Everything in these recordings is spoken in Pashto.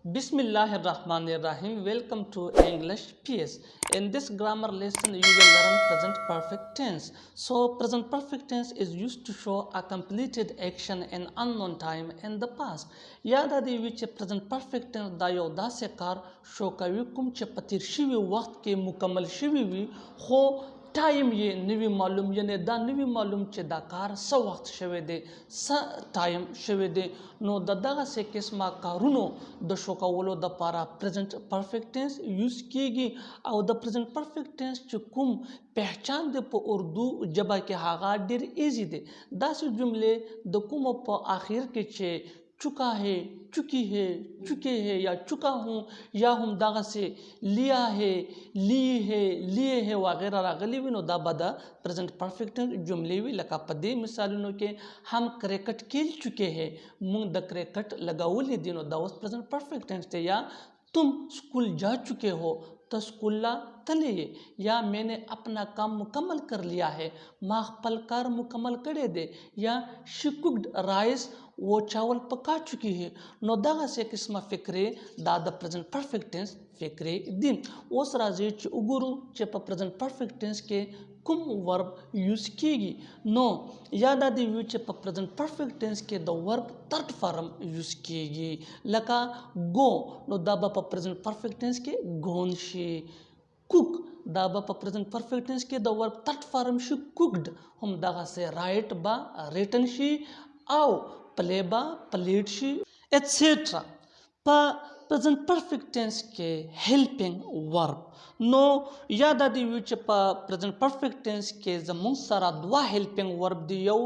Bismillahirrahmanirrahim. Welcome to English PS. In this grammar lesson, you will learn present perfect tense. So, present perfect tense is used to show a completed action in unknown time in the past. یاد دی وی چې present perfect tense دا یو داسې کار شو کوي کوم چې په تیر شوي وخت کې مکمل شوي وي خو ټایم یې نوی معلوم یعنی دا نوی معلوم چې دا کار څه وخت شوی دی څه ټایم شوی دی نو د دغسې قسمه کارونو د شو کولو دپاره پرزنټ پرفیکټ ټینس یوز کیږي او د پرزنټ پرفیکټ ټینس چې کوم پہچان دی په اردو ژبه کې هغه ډېر ایزي دی داسې جملې د کومو په آخر کې چې چکا ہے چکی ہے چکے ہے یا چکا ہوں یا هم دغه سے لیا ہے لی ہے لیے ہے وغیرہ راغلی وي نو دا به د پرزنټ پرفیکټ جملې وي لکه په دې مثالونو کې هم کرکټ کھیل چکے ہے مونږ د کرکټ لګولې دي نو دا اوس پرزنټ پرفیکټ ټینس دی یا تم اسکول جا چکے ہو تو اسکول لا تلے یا میں نے اپنا کام مکمل کر لیا ہے ما خپل کار مکمل کړی دی یا شي کوکډ رائس وہ چاول پکا چکی ہے نو دغسې قسمه فکرې دا د پرزنټ پرفیکټ ټینس فکرې دي اوس راځي چې وګورو چې په پرزنټ پرفیکټ ټینس کې کوم ورب یوز کیږي نو یاد دی وی چې په پرزنټ پرفیکټ ټینس کې د ورب تھرډ فارم یوز کیږي لکه گو نو دا به په پرزنټ پرفیکټ ټینس کې گون شي کوک دا به په پرزنټ پرفیکټ ټینس کې د ورب تھرډ فارم شي کوکډ هم دغسې رائټ به ریټن شي او پلی با پلیټ شي ایٹسیټرا په پرزنټ پرفیکټ ټینس کې هیلپینګ ورب نو یاد دی وی چې په پرزنټ پرفیکټ ټینس کې زموږ سره دوه هیلپینګ ورب دی یو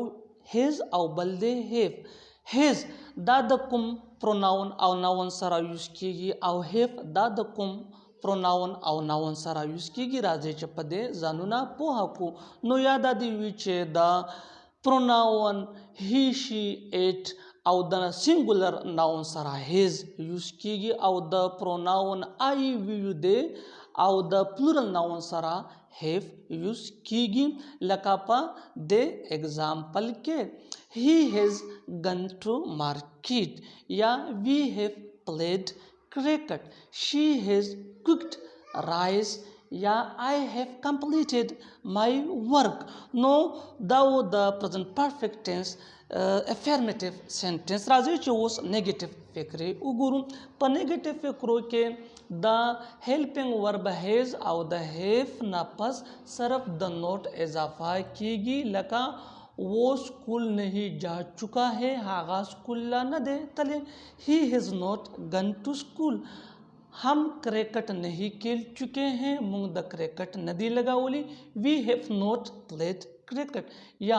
هیز او بل دی هیف هیز دا د کوم پروناون او ناون سره یوز کیږي او هیف دا د کوم پروناون او ناون سره یوز کیږي راځي چې په دې ځانونه پوهه کو نو یاد دی وی چې دا پروناون هی شي ایٹ او د سنگولر ناون سره هیز یوز کیږي او د پروناون آی وی یو دی او د پلورل ناون سره هیف یوز کیږي لکه په د ایگزامپل کې هی هیز گن ټو مارکیٹ یا وی هیو پلیڈ کرکٹ شی ہیز کوکڈ رائس یا I have completed my work نو دا و د پرزنټ پرفیکټ ټینس افرمیټیو سینټنس راځي چې اوس نیگیټیو فکرې وګورو په نیگیټیو فکرو کې دا هیلپینګ ورب هیز او د هیف نه پس صرف د نوٹ اضافه کیږي لکه وہ اسکول نہیں جا چکا ہے هغه اسکول لا نه دی تللی he has not gone to school ہم کرکٹ نہیں کھیل چکے ہیں مونږ د کرکٹ ندی لگاولی وی ہیو نوٹ پلیڈ کرکٹ یا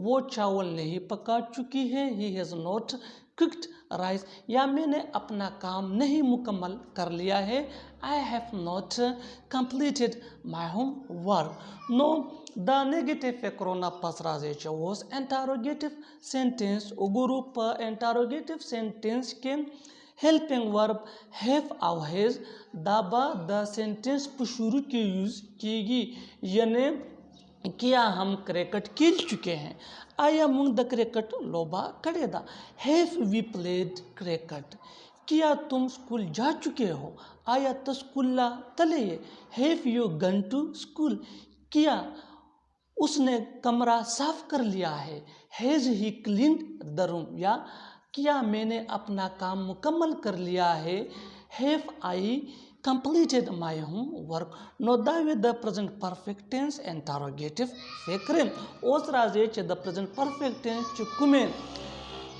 وہ چاول نہیں پکا چکی ہے ہی ہیز نوٹ کوکڈ رائس یا میں نے اپنا کام نہیں مکمل کر لیا ہے آئی ہیو ناٹ کمپلیٹڈ مائی ہوم ورک نو دا نیگیټیو فکرونه پس راځي چې اوس انټاروګیټیو سینټنس وګورو په انټاروګیټیو سینټنس کې هیلپینګ ورب هیف او هیز دا به د سینټنس په شروع کې یوز کیږي یعنی کیا ہم کرکٹ کھیل چکے ہیں آیا مونږ د کرکٹ لوبه کړې ده ہیف وی پلیڈ کرکٹ کیا تم اسکول جا چکے ہو آیا ته اسکول لا تلے ہیف یو گن ٹو اسکول کیا اس نے کمرہ صاف کر لیا ہے ہیز ہی کلینڈ دا روم یا کیا میں نے اپنا کام مکمل کر لیا ہے ہیو آئی کمپلیٹڈ مائی ہوم ورک نو دا وی د پرزنټ پرفیکټ ټینس انټاروګیټیو فکرې اوس راځي چې د پرزنټ پرفیکټ ټینس چې کومې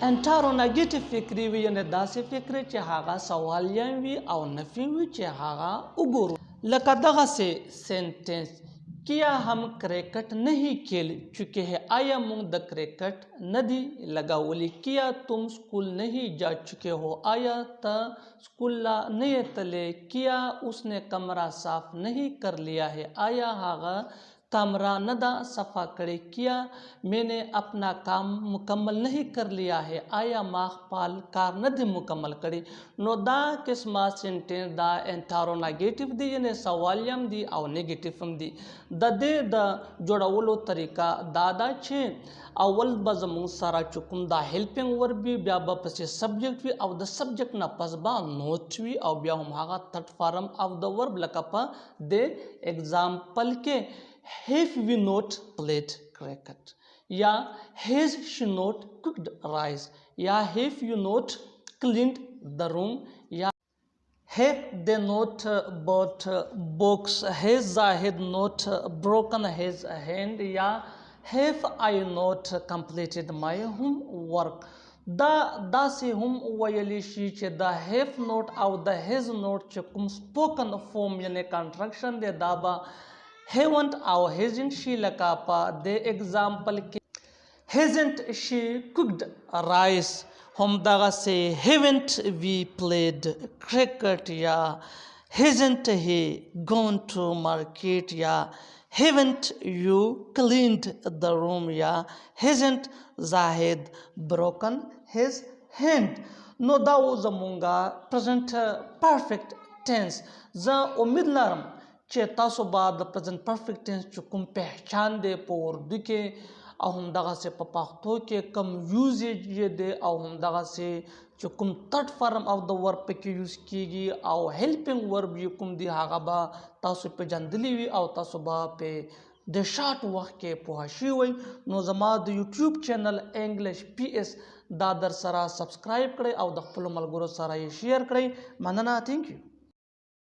انټاروګیټیو فکرې وي یعنی داسې فکرې چې هغه سوالیه وي او نفي وي چې هغه وګورو لکه دغسې سینټنس کیا ہم کرکٹ نہیں کھیل چکے ہیں آیا مونږ د کرکٹ ندی لگاولی کیا تم اسکول نہیں جا چکے ہو آیا ته اسکول لا نه تلے کیا اس نے کمرہ صاف نہیں کر لیا ہے آیا هغه کمرہ نہ دا صفا کڑے کیا، میں نے اپنا کام مکمل نہیں کر لیا ہے، آیا ما خپل کار نه دی مکمل کړي. نو دا قسمه سینټنس دا انټرونګیټیو دی، یعنی سوالیم دی او نیگیټیو هم دی. د دې د جوړولو طریقه دا ده چې اول به زموږ سره چې کوم دا هیلپینګ ورب وي، بیا به پسې سبجیکټ وي او د سبجیکټ نه پس به نوټ وي او بیا هم هغه تھرډ فارم آف د ورب لکه په د ایگزامپل کې have we not played cricket یا has she not cooked rice یا have you not cleaned the room یا have they not bought books, has Zahid not broken his hand یا have I not completed my homework. دا داسې هم ویلی شي چې د have not او د has not چې کوم سپوکن فورم یعنی کنټرکشن دی دا به haven't او hasn't شي. لکه په د ایگزامپل کې hasn't she cooked rice، هم دغسې haven't we played cricket یا hasn't he gone to market یا haven't you cleaned the room یا hasn't Zahid broken his hand. نو دا و زمونږه present perfect tense. زه امید لرم چې تاسو به د پرزنټ پرفیکټ ټینس چې کوم پہچان دی په اردو کې او همدغسې په پښتو کې کم یوزیج یې دی او همدغسې چې کوم تھرډ فارم آف د ورب پکې یوز کیږي او هیلپینګ ورب یې کوم دی هغه به تاسو پیژندلی وي او تاسو به په د شارټ وخت کې پوه شوي وئ. نو زما د یوټیوب چینل انګلیش پی ایس دا در سره سبسکرایب کړئ او د خپلو ملګرو سره یې شیر کړئ. مننه، تھینک یو.